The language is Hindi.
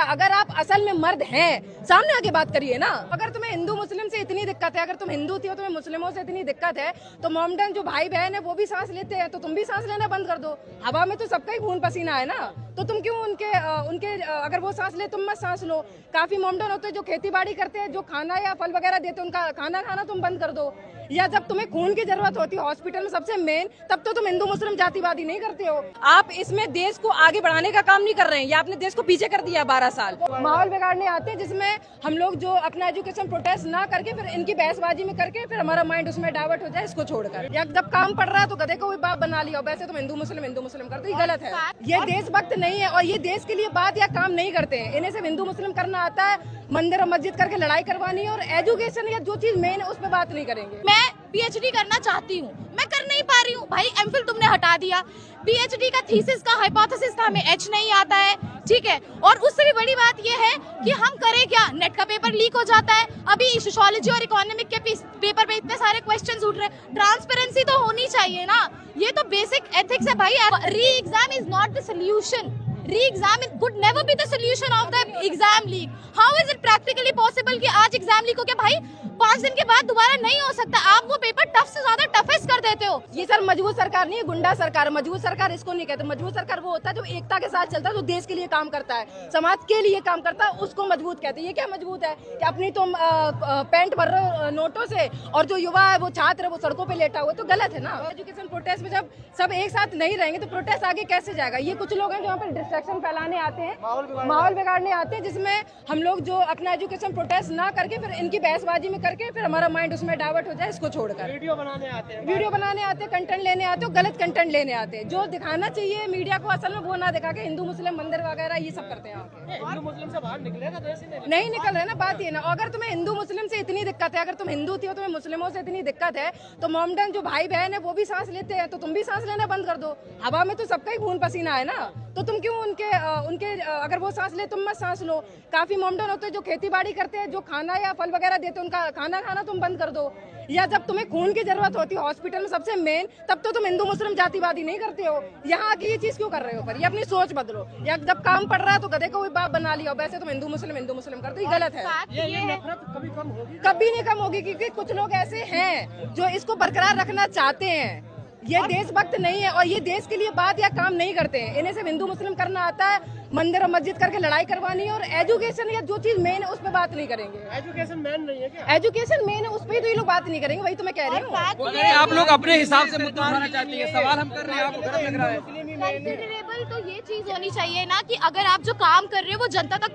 अगर आप असल में मर्द हैं, सामने आके बात करिए ना। अगर तुम्हें हिंदू मुस्लिम से इतनी दिक्कत है, अगर तुम हिंदू थी और तुम्हें मुस्लिमों से इतनी दिक्कत है, तो मोमडन जो भाई बहन है वो भी सांस लेते हैं, तो तुम भी सांस लेना बंद कर दो। हवा में तो सबका ही खून पसीना है ना, तो तुम क्यों उनके अगर वो सांस ले तुम मत सांस लो। काफी मोमडन होते हैं जो खेती बाड़ी करते हैं, जो खाना या फल वगैरह देते हैं, उनका खाना खाना तुम बंद कर दो। या जब तुम्हें खून की जरूरत होती है हॉस्पिटल में सबसे मेन, तब तो तुम हिंदू मुस्लिम जातिवादी नहीं करते हो। आप इसमें देश को आगे बढ़ाने का काम नहीं कर रहे हैं, या आपने देश को पीछे कर दिया 12 साल। माहौल बिगाड़ने आते हैं जिसमें हम लोग जो अपना एजुकेशन प्रोटेस्ट ना करके फिर इनकी बहसबाजी में करके फिर हमारा माइंड उसमें डाइवर्ट हो जाए इसको छोड़कर। या जब काम पड़ रहा है तो गधे को भी बाप बना लिया, वैसे तुम हिंदू मुस्लिम करते, ये गलत है। ये देशभक्त नहीं है और ये देश के लिए बात या काम नहीं करते हैं। इन्हें सिर्फ हिंदू मुस्लिम करना आता है, मंदिर और मस्जिद करके लड़ाई करवानी है, और एजुकेशन या जो चीज मेन है उस पर बात नहीं करेंगे। मैं पीएचडी करना चाहती हूँ, मैं कर नहीं पा रही हूँ भाई। एमफिल तुमने हटा दिया, पीएचडी का थीसिस का हाइपोथेसिस था, हमें एच नहीं आता है, ठीक है। और उससे भी बड़ी बात यह है कि हम करें क्या, नेट का पेपर लीक हो जाता है। अभी सोशियोलॉजी और इकोनॉमिक के पेपर में इतने सारे क्वेश्चंस उठ रहे हैं। ट्रांसपेरेंसी तो होनी चाहिए ना, ये तो बेसिक एथिक्स है भाई। री exam is not the solution, re-exam could never be the solution of the exam leak. How is it practically possible कि आज एग्जाम लीक हो गया भाई, 5 दिन के बाद दोबारा नहीं हो सकता। आप वो पेपर टफ से ज्यादा टफेस्ट कर देते हो। ये सर मजबूत सरकार नहीं है, गुंडा सरकार। मजबूत सरकार इसको नहीं कहते। मजबूत सरकार वो होता है जो एकता के साथ चलता है, जो देश के लिए काम करता है, समाज के लिए काम करता है, उसको मजबूत कहते हैं। ये क्या मजबूत है कि अपनी तुम पेंट भर रहे हो नोटों से, और जो युवा है वो छात्र है वो सड़कों पे लेटा हुआ, तो गलत है ना। एजुकेशन प्रोटेस्ट में जब सब एक साथ नहीं रहेंगे तो प्रोटेस्ट आगे कैसे जाएगा। ये कुछ लोग हैं जो यहाँ पे डिस्ट्रैक्शन फैलाने आते हैं, माहौल बिगाड़ने आते हैं, जिसमें हम लोग जो अपना एजुकेशन प्रोटेस्ट ना करके फिर इनकी बहसबाजी में करके फिर हमारा माइंड उसमें डाइवर्ट हो जाए इसको छोड़कर। वीडियो बनाने आते हैं, कंटेंट लेने आते हो, गलत कंटेंट लेने आते हैं। जो दिखाना चाहिए मीडिया को असल में वो ना दिखा के हिंदू मुस्लिम मंदिर वगैरह ये सब करते हैं। हिंदू मुस्लिम से बाहर निकलेगा तो ऐसे नहीं निकल रहे ना, बात ये ना। अगर तुम्हें हिंदू मुस्लिम से इतनी दिक्कत है, अगर तुम हिंदू थी और तुम्हें मुस्लिमों से इतनी दिक्कत है, तो मोमडन जो भाई बहन है वो भी सांस लेते हैं, तो तुम भी सांस लेना बंद कर दो। हवा में तो सबका ही खून पसीना है ना, तो तुम क्यों उनके अगर वो सांस ले तुम मत सांस लो। काफी मोमडन होते हैं जो खेती बाड़ी करते हैं, जो खाना या फल वगैरह देते हैं, उनका खाना खाना तुम बंद कर दो। या जब तुम्हें खून की जरूरत होती है हॉस्पिटल में सबसे मेन, तब तो तुम हिंदू मुस्लिम जातिवादी नहीं करते हो। यहाँ आके ये चीज क्यों कर रहे हो पर, ये अपनी सोच बदलो। या जब काम पड़ रहा है तो गधे को भी बाप बना लिया, वैसे तुम हिंदू मुस्लिम करते, ये गलत है। ये नफरत कभी नहीं कम होगी, क्योंकि कुछ लोग ऐसे हैं जो इसको बरकरार रखना चाहते हैं। ये देशभक्त नहीं है और ये देश के लिए बात या काम नहीं करते हैं। इन्हें सिर्फ हिंदू मुस्लिम करना आता है, मंदिर और मस्जिद करके लड़ाई करवानी है, और एजुकेशन या जो चीज मेन है उस पर बात नहीं करेंगे। एजुकेशन मेन नहीं है क्या? एजुकेशन मेन है, उस पर तो ये लोग बात नहीं करेंगे, वही तो मैं कह रही हूँ। आप लोग अपने हिसाब से मुद्दा उठाना चाहती है, सवाल हम कर रहे हैं, आपको गलत लग रहा है। कंसिडरेबल तो ये चीज होनी चाहिए ना कि अगर आप जो काम कर रहे हो वो जनता तक